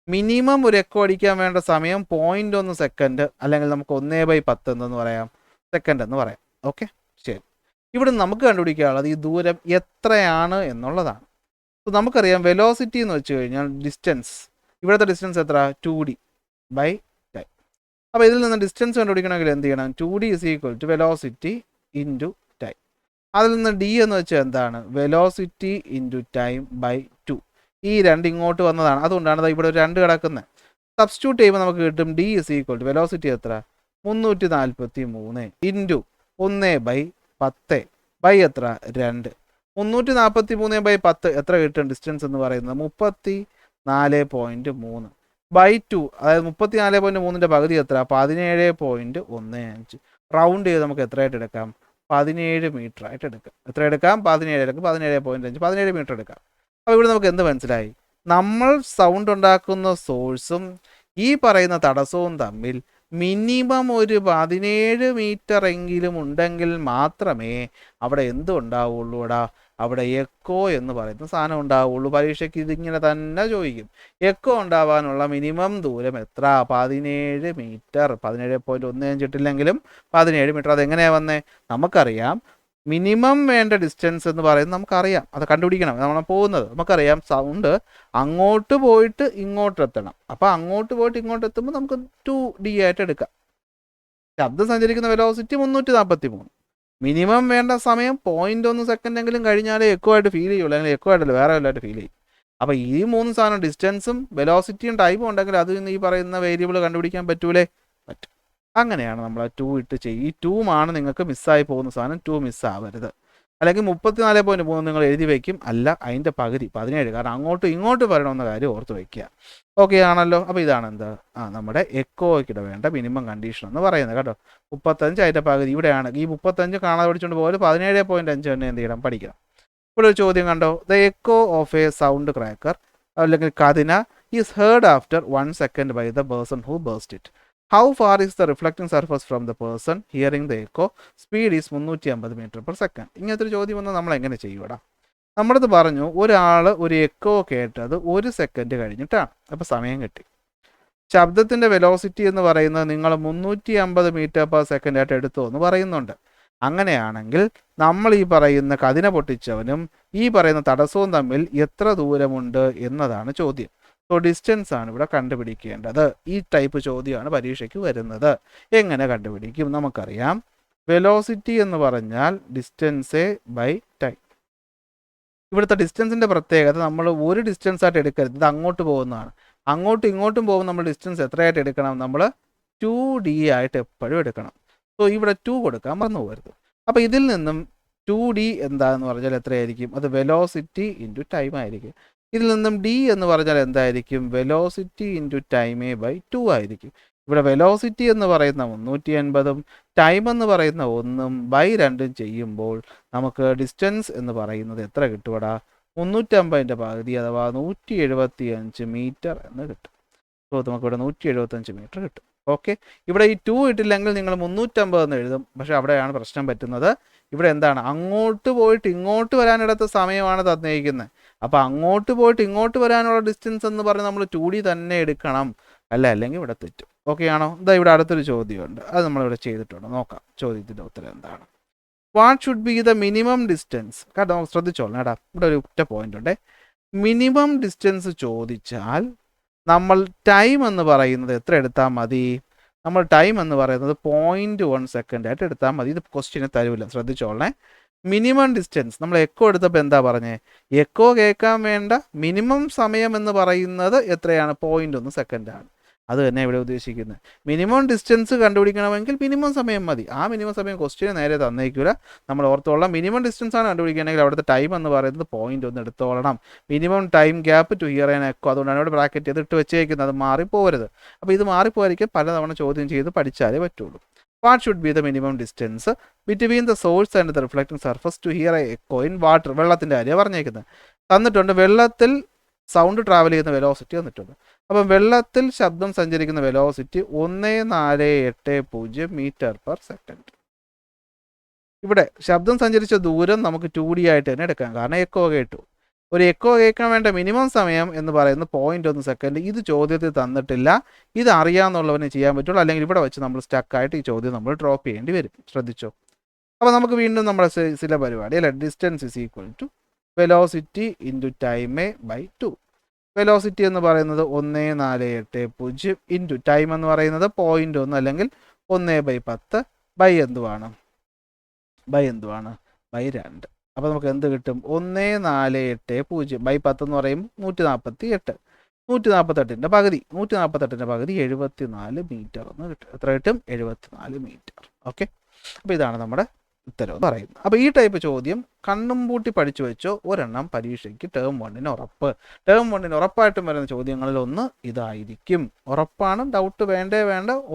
Minimum ഒരു എക്കോ അടിക്കാൻ വേണ്ട സമയം 0.1 സെക്കൻഡ് അല്ലെങ്കിൽ നമുക്ക് 1/10 എന്ന് പറയാം, സെക്കൻഡ് എന്ന് പറയാം. ഓക്കെ, ശരി. ഇവിടെ നമുക്ക് കണ്ടുപിടിക്കാനുള്ളത് ഈ ദൂരം എത്രയാണ് എന്നുള്ളതാണ്. അപ്പോൾ നമുക്കറിയാം വെലോസിറ്റി എന്ന് വെച്ച് കഴിഞ്ഞാൽ ഡിസ്റ്റൻസ്, ഇവിടുത്തെ ഡിസ്റ്റൻസ് എത്ര? 2D by time. അപ്പോൾ ഇതിൽ നിന്ന് ഡിസ്റ്റൻസ് കണ്ടുപിടിക്കണമെങ്കിൽ എന്ത് ചെയ്യണം? 2D is equal to velocity into time. അതിൽ നിന്ന് ഡി എന്ന് വെച്ചാൽ എന്താണ്? Velocity into time by 2. ഈ 2 ഇങ്ങോട്ട് വന്നതാണ്, അതുകൊണ്ടാണ് ഇവിടെ ഒരു 2 കിടക്കുന്നത്. സബ്സ്റ്റിറ്റ്യൂട്ട് ചെയ്യുമ്പോൾ നമുക്ക് കിട്ടും D is equal to velocity എത്ര? 343 ഇൻറ്റു 1/10 ബൈ എത്ര? 2. 343/10 എത്ര കിട്ടും ഡിസ്റ്റൻസ് എന്ന് പറയുന്നത്? 34.3 ബൈ 2. അതായത് 34.3ൻ്റെ പകുതി എത്ര? 17.15. റൗണ്ട് ചെയ്ത് നമുക്ക് എത്രയായിട്ട് എടുക്കാം? 17 മീറ്റർ ആയിട്ട് എടുക്കാം. എത്ര എടുക്കാം? 17 എടുക്കാം. 17.5 17 മീറ്റർ എടുക്കാം. അപ്പോൾ ഇവിടെ നമുക്ക് എന്ത് മനസ്സിലായി? നമ്മൾ സൗണ്ട് ഉണ്ടാക്കുന്ന സോഴ്സും ഈ പറയുന്ന തടസ്സവും തമ്മിൽ മിനിമം ഒരു 17 മീറ്റർ എങ്കിലും ഉണ്ടെങ്കിൽ മാത്രമേ അവിടെ എന്തുണ്ടാവുള്ളൂ? ഇവിടെ അവിടെ എക്കോ എന്ന് പറയുന്ന സാധനം ഉണ്ടാവുള്ളൂ. പരീക്ഷയ്ക്ക് ഇതിങ്ങനെ തന്നെ ചോദിക്കും. എക്കോ ഉണ്ടാവാനുള്ള മിനിമം ദൂരം എത്ര? 17 മീറ്റർ. 17.15 ഇട്ടില്ലെങ്കിലും 17 മീറ്റർ. അതെങ്ങനെയാണ് വന്നേ? നമുക്കറിയാം മിനിമം വേണ്ട ഡിസ്റ്റൻസ് എന്ന് പറയുന്നത് നമുക്കറിയാം. അത് കണ്ടുപിടിക്കണം. നമ്മൾ പോകുന്നത് നമുക്കറിയാം സൗണ്ട് അങ്ങോട്ട് പോയിട്ട് ഇങ്ങോട്ട് എത്തണം. അപ്പോൾ അങ്ങോട്ട് പോയിട്ട് ഇങ്ങോട്ട് എത്തുമ്പോൾ നമുക്ക് 2d ആയിട്ട് എടുക്കാം. ശബ്ദം സഞ്ചരിക്കുന്ന വെലോസിറ്റി 343. മിനിമം വേണ്ട സമയം 0.1 സെക്കൻഡ് എങ്കിലും കഴിഞ്ഞാലേ എക്കോ ആയിട്ട് ഫീൽ ചെയ്യുള്ളൂ. അല്ലെങ്കിൽ എക്കോ ആയിട്ടല്ല വേറെ വല്ലതായിട്ട് ഫീൽ ചെയ്യും. അപ്പോൾ ഈ 3 സാധനം ഡിസ്റ്റൻസും വെലോസിറ്റിയും ടൈമും ഉണ്ടെങ്കിൽ അതിൽ നിന്ന് ഈ പറയുന്ന വേരിയബിൾ കണ്ടുപിടിക്കാൻ പറ്റൂലേ? പറ്റും. അങ്ങനെയാണ് നമ്മൾ ആ 2 ഇട്ട് ചെയ്യും. ഈ 2 ആണ് നിങ്ങൾക്ക് മിസ്സായി പോകുന്ന സാധനം. 2 മിസ്സാവരുത്. അല്ലെങ്കിൽ 34.3 നിങ്ങൾ എഴുതി വയ്ക്കും. അല്ല, അതിൻ്റെ പകുതി 17. കാരണം അങ്ങോട്ടും ഇങ്ങോട്ടും വരണമെന്ന കാര്യം ഓർത്ത് വയ്ക്കുക. ഓക്കെ ആണല്ലോ. അപ്പോൾ ഇതാണ് എന്താ നമ്മുടെ എക്കോയ്ക്കിടെ വേണ്ട മിനിമം കണ്ടീഷൻ എന്ന് പറയുന്നത് കേട്ടോ. 35 അതിൻ്റെ പകുതി ഇവിടെയാണ്. ഈ 35 കാണാതെ പഠിച്ചുകൊണ്ട് പോലെ 17.5 തന്നെ എന്ത് ചെയ്യണം? പഠിക്കണം. ഇവിടെ ഒരു ചോദ്യം കണ്ടോ. The echo of a sound cracker അല്ലെങ്കിൽ കതിന is heard after 1 second by the person who burst it. How far is the reflecting surface from the person hearing the echo? Speed is 350 meter per second. ഇങ്ങനത്തെ ഒരു ചോദ്യം വന്നാൽ നമ്മൾ എങ്ങനെ ചെയ്യുവടാ? നമ്മളത് പറഞ്ഞു ഒരാൾ ഒരു എക്കോ കേട്ടത് 1 സെക്കൻഡ് കഴിഞ്ഞിട്ടാണ്. അപ്പോൾ സമയം കിട്ടി. ശബ്ദത്തിൻ്റെ വെലോസിറ്റി എന്ന് പറയുന്നത് നിങ്ങൾ 350 മീറ്റർ പെർ സെക്കൻഡ് ആയിട്ട് എടുത്തോ എന്ന് പറയുന്നുണ്ട്. അങ്ങനെയാണെങ്കിൽ നമ്മൾ ഈ പറയുന്ന കതിന പൊട്ടിച്ചവനും ഈ പറയുന്ന തടസ്സവും തമ്മിൽ എത്ര ദൂരമുണ്ട് എന്നതാണ് ചോദ്യം. സോ ഡിസ്റ്റൻസ് ആണ് ഇവിടെ കണ്ടുപിടിക്കേണ്ടത്. ഈ ടൈപ്പ് ചോദ്യമാണ് പരീക്ഷയ്ക്ക് വരുന്നത്. എങ്ങനെ കണ്ടുപിടിക്കും? നമുക്കറിയാം വെലോസിറ്റി എന്ന് പറഞ്ഞാൽ ഡിസ്റ്റൻസ് ബൈ ടൈം. ഇവിടുത്തെ ഡിസ്റ്റൻസിൻ്റെ പ്രത്യേകത നമ്മൾ ഒരു ഡിസ്റ്റൻസ് ആയിട്ട് എടുക്കരുത്. ഇത് അങ്ങോട്ട് പോകുന്നതാണ്. അങ്ങോട്ടും ഇങ്ങോട്ടും പോകുമ്പോൾ നമ്മൾ ഡിസ്റ്റൻസ് എത്രയായിട്ട് എടുക്കണം? നമ്മൾ 2d ആയിട്ട് എപ്പോഴും എടുക്കണം. സോ ഇവിടെ 2 കൊടുക്കാൻ മറന്നു പോകരുത്. അപ്പോൾ ഇതിൽ നിന്നും 2d എന്താണെന്ന് പറഞ്ഞാൽ എത്രയായിരിക്കും? അത് വെലോസിറ്റി ഇൻറ്റു ടൈം ആയിരിക്കും. ഇതിൽ നിന്നും d എന്ന് പറഞ്ഞാൽ എന്തായിരിക്കും? വെലോസിറ്റി ഇൻറ്റു ടൈമേ ബൈ 2 ആയിരിക്കും. ഇവിടെ വെലോസിറ്റി എന്ന് പറയുന്ന 380ഉം ടൈം എന്ന് പറയുന്ന 1ഉം ബൈ 2ഉം ചെയ്യുമ്പോൾ നമുക്ക് ഡിസ്റ്റൻസ് എന്ന് പറയുന്നത് എത്ര കിട്ടുവടാ? 350ൻ്റെ പകുതി അഥവാ 175 മീറ്റർ എന്ന് കിട്ടും. സോ നമുക്കിവിടെ 175 മീറ്റർ കിട്ടും. ഓക്കെ. ഇവിടെ ഈ 2 ഇട്ടില്ലെങ്കിൽ നിങ്ങൾ 350 എന്ന് എഴുതും. പക്ഷേ അവിടെയാണ് പ്രശ്നം പറ്റുന്നത്. ഇവിടെ എന്താണ്? അങ്ങോട്ട് പോയിട്ട് ഇങ്ങോട്ട് വരാനിടത്ത സമയമാണ് തന്നിരിക്കുന്നത്. അപ്പോൾ അങ്ങോട്ട് പോയിട്ട് ഇങ്ങോട്ട് വരാനുള്ള ഡിസ്റ്റൻസ് എന്ന് പറഞ്ഞാൽ നമ്മൾ 2d തന്നെ എടുക്കണം. അല്ലെങ്കിൽ ഇവിടെ തെറ്റും. ഓക്കെ ആണോ? ഇതാ ഇവിടെ അടുത്തൊരു ചോദ്യമുണ്ട്. അത് നമ്മളിവിടെ ചെയ്തിട്ടുണ്ട്. നോക്കാം ചോദ്യത്തിൻ്റെ ഉത്തരം എന്താണ്. What should be the minimum distance? കേട്ടോ, നമുക്ക് ശ്രദ്ധിച്ചോളാം കേട്ടോ. ഇവിടെ ഒരു ഒറ്റ പോയിന്റ് ഉണ്ട്. മിനിമം ഡിസ്റ്റൻസ് ചോദിച്ചാൽ നമ്മൾ ടൈം എന്ന് പറയുന്നത് എത്ര എടുത്താൽ മതി? നമ്മൾ ടൈം എന്ന് പറയുന്നത് 0.1 സെക്കൻഡ് ആയിട്ട് എടുത്താൽ മതി. ഇത് ക്വസ്റ്റ്യന് തരൂല, ശ്രദ്ധിച്ചോളണേ. മിനിമം ഡിസ്റ്റൻസ് നമ്മൾ എക്കോ എടുത്തപ്പോൾ എന്താ പറഞ്ഞേ? എക്കോ കേൾക്കാൻ വേണ്ട മിനിമം സമയം എന്ന് പറയുന്നത് എത്രയാണ്? 0.1 സെക്കൻഡാണ്. അത് തന്നെ ഇവിടെ ഉദ്ദേശിക്കുന്നത്. മിനിമം ഡിസ്റ്റൻസ് കണ്ടുപിടിക്കണമെങ്കിൽ മിനിമം സമയം മതി. ആ മിനിമം സമയം ക്വസ്റ്റ്യന് നേരെ തന്നേക്കില്ല. നമ്മൾ ഓർത്തോളാം മിനിമം ഡിസ്റ്റൻസ് ആണ് കണ്ടുപിടിക്കുകയാണെങ്കിൽ അവിടുത്തെ ടൈം എന്ന് പറയുന്നത് 0.1 എടുത്തോളണം. Minimum time gap to hear an echo. അതുകൊണ്ടാണ് ഇവിടെ ബ്രാക്കറ്റ് ചെയ്ത് ഇട്ട് വെച്ചേക്കുന്നത്. അത് മാറിപ്പോകരുത്. അപ്പോൾ ഇത് മാറിപ്പോയിരിക്കും. പലതവണ ചോദ്യം ചെയ്ത് പഠിച്ചാലേ പറ്റുള്ളൂ. What should be the minimum distance between the source and the reflecting surface to hear a echo in water? വെള്ളത്തിൻ്റെ കാര്യം പറഞ്ഞേക്കുന്നത് തന്നിട്ടുണ്ട്. വെള്ളത്തിൽ സൗണ്ട് ട്രാവൽ ചെയ്യുന്ന വെലോസിറ്റി തന്നിട്ടുണ്ട്. അപ്പം വെള്ളത്തിൽ ശബ്ദം സഞ്ചരിക്കുന്ന വെലോസിറ്റി 1480 മീറ്റർ പെർ സെക്കൻഡ്. ഇവിടെ ശബ്ദം സഞ്ചരിച്ച ദൂരം നമുക്ക് 2d ആയിട്ട് തന്നെ എടുക്കാം. കാരണം എക്കോ കേട്ടു. ഒരു എക്കോ കേൾക്കാൻ വേണ്ട മിനിമം സമയം എന്ന് പറയുന്നത് 0.1 സെക്കൻഡ്. ഇത് ചോദ്യത്തിൽ തന്നിട്ടില്ല. ഇത് അറിയാമെന്നുള്ളവനെ ചെയ്യാൻ പറ്റുള്ളൂ. അല്ലെങ്കിൽ ഇവിടെ വെച്ച് നമ്മൾ സ്റ്റക്കായിട്ട് ഈ ചോദ്യം നമ്മൾ ഡ്രോപ്പ് ചെയ്യേണ്ടി വരും. ശ്രദ്ധിച്ചോ. അപ്പോൾ നമുക്ക് വീണ്ടും നമ്മുടെ ചില പരിപാടി അല്ലേ. Distance is equal to velocity into ടൈമേ ബൈ 2. വെലോസിറ്റി എന്ന് പറയുന്നത് 1480 ഇൻറ്റു ടൈം എന്ന് പറയുന്നത് 0.1 അല്ലെങ്കിൽ 1/10 ബൈ എന്തുവാണ്? ബൈ 2. അപ്പോൾ നമുക്ക് എന്ത് കിട്ടും? 1480 ബൈ 10 എന്ന് പറയുമ്പോൾ 148. 148ൻ്റെ പകുതി 74 മീറ്റർ എന്ന് കിട്ടും. എത്ര കിട്ടും? 74 മീറ്റർ. ഓക്കെ. അപ്പോൾ ഇതാണ് നമ്മുടെ ഉത്തരം പറയുന്നത്. അപ്പോൾ ഈ ടൈപ്പ് ചോദ്യം കണ്ണും പൂട്ടി പഠിച്ചു വെച്ചോ. ഒരെണ്ണം പരീക്ഷയ്ക്ക് ടേം 1 ഉറപ്പ്. ടേം 1 ഉറപ്പായിട്ടും വരുന്ന ചോദ്യങ്ങളിൽ ഒന്ന് ഇതായിരിക്കും. ഉറപ്പാണ്. ഡൗട്ട് വേണ്ട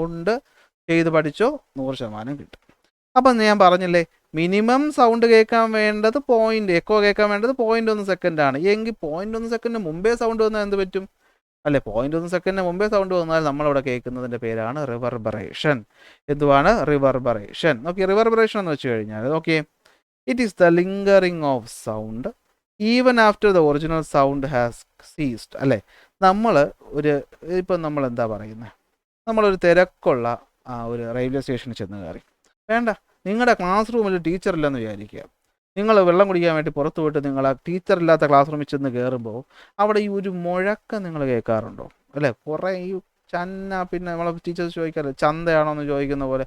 ഉണ്ട്. ചെയ്ത് പഠിച്ചോ, 100% കിട്ടും. അപ്പം ഞാൻ പറഞ്ഞില്ലേ മിനിമം സൗണ്ട് കേൾക്കാൻ വേണ്ടത് എക്കോ കേൾക്കാൻ വേണ്ടത് 0.1 സെക്കൻഡാണ്. എങ്കിൽ 0.1 സെക്കൻഡിന് മുമ്പേ സൗണ്ട് വന്നാൽ എന്ത് പറ്റും? അല്ലേ, 0.1 സെക്കൻഡിന് മുമ്പേ സൗണ്ട് വന്നാൽ നമ്മളിവിടെ കേൾക്കുന്നതിൻ്റെ പേരാണ് റിവർബറേഷൻ. എന്തുവാണ്? റിവർബറേഷൻ. ഓക്കെ. റിവർബറേഷൻ എന്ന് വെച്ച് കഴിഞ്ഞാൽ okay it is the lingering of sound even after the original sound has ceased. അല്ലേ, നമ്മൾ ഇപ്പം നമ്മൾ എന്താ പറയുന്നത്, നമ്മളൊരു തിരക്കുള്ള ഒരു റെയിൽവേ സ്റ്റേഷനിൽ ചെന്ന് കയറി. വേണ്ട, നിങ്ങളുടെ ക്ലാസ് റൂമിൽ ടീച്ചറില്ലെന്ന് വിചാരിക്കുക. നിങ്ങൾ വെള്ളം കുടിക്കാൻ വേണ്ടി പുറത്തു പോയിട്ട് നിങ്ങൾ ആ ടീച്ചറില്ലാത്ത ക്ലാസ് റൂമിൽ ചെന്ന് കയറുമ്പോൾ അവിടെ ഈ ഒരു മുഴക്കം നിങ്ങൾ കേൾക്കാറുണ്ടോ? അല്ലേ, കുറേ ഈ പിന്നെ നമ്മളെ ടീച്ചേഴ്സ് ചോദിക്കാറില്ല, ചന്തയാണോ എന്ന് ചോദിക്കുന്ന പോലെ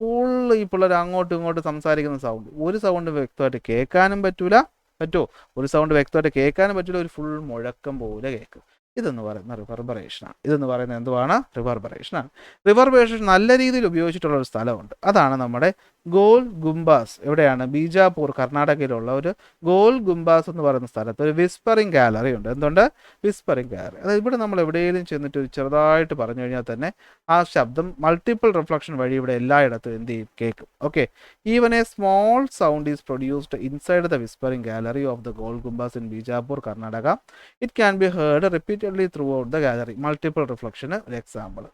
ഫുള്ള് ഈ പിള്ളേർ അങ്ങോട്ടും ഇങ്ങോട്ടും സംസാരിക്കുന്ന സൗണ്ട്. ഒരു സൗണ്ട് വ്യക്തമായിട്ട് കേൾക്കാനും പറ്റുമോ? ഒരു സൗണ്ട് വ്യക്തമായിട്ട് കേൾക്കാനും പറ്റില്ല, ഒരു ഫുൾ മുഴക്കം പോലെ കേൾക്കും. ഇതെന്ന് പറയുന്ന റിവർബറേഷനാണ്. ഇതെന്ന് പറയുന്നത് എന്തുവാണ്? റിവർബറേഷനാണ്. റിവർബറേഷൻ നല്ല രീതിയിൽ ഉപയോഗിച്ചിട്ടുള്ള ഒരു സ്ഥലമുണ്ട്. അതാണ് നമ്മുടെ ഗോൾ ഗുംബാസ്. എവിടെയാണ്? ബീജാപൂർ, കർണാടകയിലുള്ള ഒരു ഗോൾ ഗുംബാസ് എന്ന് പറയുന്ന സ്ഥലത്ത് ഒരു വിസ്പറിംഗ് ഗാലറി ഉണ്ട്. എന്തുണ്ട്? Whispering gallery. അതായത് ഇവിടെ നമ്മൾ എവിടെയെങ്കിലും ചെന്നിട്ട് ഒരു ചെറുതായിട്ട് പറഞ്ഞു കഴിഞ്ഞാൽ തന്നെ ആ ശബ്ദം മൾട്ടിപ്പിൾ റിഫ്ലക്ഷൻ വഴി ഇവിടെ എല്ലായിടത്തും എന്ത് ചെയ്യും? കേൾക്കും. Okay, even a small sound is produced inside the whispering gallery of the Gol Gumbaz in Bijapur, Karnataka. It can be heard repeatedly throughout the gallery. Multiple റിഫ്ലക്ഷന് ഒരു എക്സാമ്പിൾ.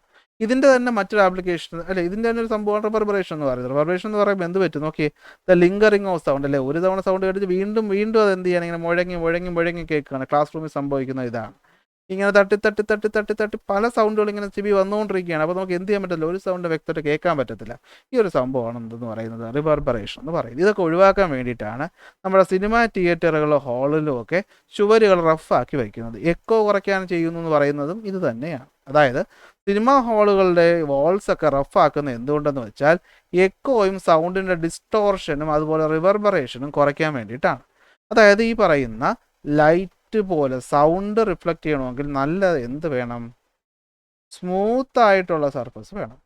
ഇതിൻ്റെ തന്നെ മറ്റൊരു ആപ്ലിക്കേഷൻ, അല്ലെ, ഇതിൻ്റെ തന്നെ ഒരു സംഭവം റിവർബറേഷൻ എന്ന് പറയുന്നത്. റിവർബറേഷൻ എന്ന് പറയുമ്പോൾ എന്ത് പറ്റും നോക്കി, ദ ലിങ്കറിങ് ഓഫ് സൗണ്ട്. അല്ലേ, ഒരു തവണ സൗണ്ട് കേട്ടിട്ട് വീണ്ടും അത് എന്ത് ചെയ്യണം? ഇങ്ങനെ മുഴങ്ങി കേൾക്കുകയാണ്. ക്ലാസ് റൂമിൽ സംഭവിക്കുന്ന ഇതാണ്. ഇങ്ങനെ തട്ടി പല സൗണ്ടുകൾ ഇങ്ങനെ ചെവി വന്നുകൊണ്ടിരിക്കുകയാണ്. അപ്പോൾ നമുക്ക് എന്ത് ചെയ്യാൻ പറ്റില്ല, ഒരു സൗണ്ട് വ്യക്തമായിട്ട് കേൾക്കാൻ പറ്റത്തില്ല. ഈ ഒരു സംഭവമാണ് എന്തെന്ന് പറയുന്നത്? റിവർബറേഷൻ എന്ന് പറയുന്നത്. ഇതൊക്കെ ഒഴിവാക്കാൻ വേണ്ടിയിട്ടാണ് നമ്മുടെ സിനിമാ തിയേറ്ററുകളിലോ ഹാളിലോ ഒക്കെ ചുവരുകൾ റഫാക്കി വയ്ക്കുന്നത്. എക്കോ കുറയ്ക്കാൻ ചെയ്യുന്നു എന്ന് പറയുന്നതും ഇത് തന്നെയാണ്. അതായത് സിനിമാ ഹാളുകളുടെ വാൾസ് ഒക്കെ റഫാക്കുന്നത് എന്തുകൊണ്ടെന്ന് വെച്ചാൽ എക്കോയും സൗണ്ടിൻ്റെ ഡിസ്റ്റോർഷനും അതുപോലെ റിവർബറേഷനും കുറയ്ക്കാൻ വേണ്ടിയിട്ടാണ്. അതായത് ഈ പറയുന്ന ലൈറ്റ് പോലെ സൗണ്ട് റിഫ്ലക്റ്റ് ചെയ്യണമെങ്കിൽ നല്ല എന്ത് വേണം? സ്മൂത്ത് ആയിട്ടുള്ള സർഫസ് വേണം.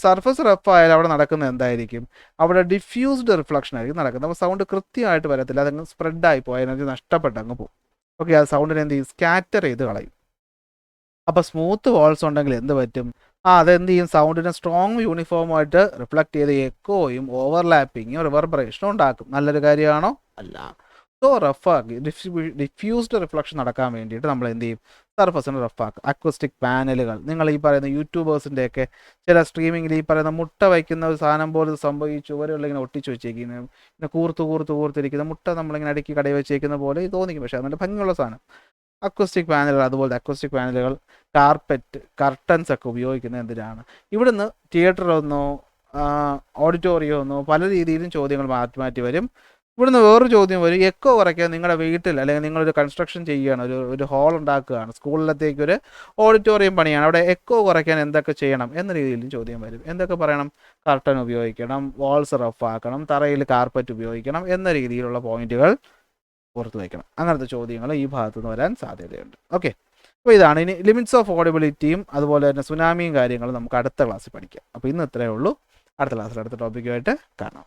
സർഫസ് റഫ് ആയാൽ അവിടെ നടക്കുന്നത് എന്തായിരിക്കും? അവിടെ ഡിഫ്യൂസ്ഡ് റിഫ്ലക്ഷൻ ആയിരിക്കും നടക്കുന്നത്. അപ്പോൾ സൗണ്ട് കൃത്യമായിട്ട് വരത്തില്ല, അതങ്ങ് സ്പ്രെഡായി പോയി എനർജി നഷ്ടപ്പെട്ട് അങ്ങ് പോകും. ഓക്കെ, അത് സൗണ്ടിനെ എന്ത് ചെയ്യും? സ്കാറ്റർ ചെയ്ത് കളയും. അപ്പോൾ സ്മൂത്ത് വാൾസ് ഉണ്ടെങ്കിൽ എന്ത് പറ്റും? അതെന്ത് ചെയ്യും? സൗണ്ടിനെ സ്ട്രോങ് യൂണിഫോമായിട്ട് റിഫ്ലക്റ്റ് ചെയ്ത് എക്കോയും ഓവർലാപ്പിങ്ങും റിവർബറേഷനും ഉണ്ടാക്കും. നല്ലൊരു കാര്യമാണോ? അല്ല. സോ റഫാക്കി ഡിഫ്യൂസ്ഡ് റിഫ്ലക്ഷൻ നടക്കാൻ വേണ്ടിയിട്ട് നമ്മൾ എന്ത് ചെയ്യും? സർഫസിന് റഫാക്കും. അക്വസ്റ്റിക് പാനലുകൾ, നിങ്ങൾ ഈ പറയുന്ന യൂട്യൂബേഴ്സിൻ്റെയൊക്കെ ചില സ്ട്രീമിങ്ങിൽ ഈ പറയുന്ന മുട്ട വയ്ക്കുന്ന ഒരു സാധനം പോലെ സംഭവം ഈ ചുവരുകളിൽ ഇങ്ങനെ ഒട്ടിച്ച് വെച്ചേക്കുന്നത്, ഇങ്ങനെ കൂർത്തിരിക്കുന്ന മുട്ട നമ്മളിങ്ങനെ അടുക്കി കടയിൽ വെച്ചേക്കുന്ന പോലെ തോന്നിക്കും. പക്ഷേ അതിൻ്റെ ഭംഗിയുള്ള സാധനം അക്വസ്റ്റിക് പാനലുകൾ. അതുപോലെ അക്വസ്റ്റിക് പാനലുകൾ, കാർപ്പറ്റ്, കർട്ടൻസ് ഒക്കെ ഉപയോഗിക്കുന്നത് എന്തിനാണ്? ഇവിടുന്ന് തിയേറ്ററൊന്നോ ഓഡിറ്റോറിയമൊന്നോ പല രീതിയിലും ചോദ്യങ്ങൾ മാറ്റി വരും. ഇവിടുന്ന് വേറൊരു ചോദ്യം വരും, എക്കോ കുറയ്ക്കാൻ നിങ്ങളുടെ വീട്ടിൽ അല്ലെങ്കിൽ നിങ്ങളൊരു കൺസ്ട്രക്ഷൻ ചെയ്യുകയാണ്, ഒരു ഹാൾ ഉണ്ടാക്കുകയാണ്, സ്കൂളിലത്തേക്ക് ഒരു ഓഡിറ്റോറിയം പണിയാണ്, അവിടെ എക്കോ കുറയ്ക്കാൻ എന്തൊക്കെ ചെയ്യണം എന്ന രീതിയിലും ചോദ്യം വരും. എന്തൊക്കെ പറയണം? കർട്ടൻ ഉപയോഗിക്കണം, വാൾസ് റഫ് ആക്കണം, തറയിൽ കാർപ്പറ്റ് ഉപയോഗിക്കണം എന്ന രീതിയിലുള്ള പോയിന്റുകൾ പുറത്ത് വയ്ക്കണം. അങ്ങനത്തെ ചോദ്യങ്ങൾ ഈ ഭാഗത്തു നിന്ന് വരാൻ സാധ്യതയുണ്ട്. ഓക്കെ, അപ്പോൾ ഇതാണ്. ഇനി ലിമിറ്റ്സ് ഓഫ് ഓഡിബിലിറ്റിയും അതുപോലെ തന്നെ സുനാമിയും കാര്യങ്ങളും നമുക്ക് അടുത്ത ക്ലാസ്സിൽ പഠിക്കാം. അപ്പോൾ ഇന്ന് ഇത്രയേ ഉള്ളൂ. അടുത്ത ക്ലാസ്സിൽ അടുത്ത ടോപ്പിക്കുമായിട്ട് കാണാം.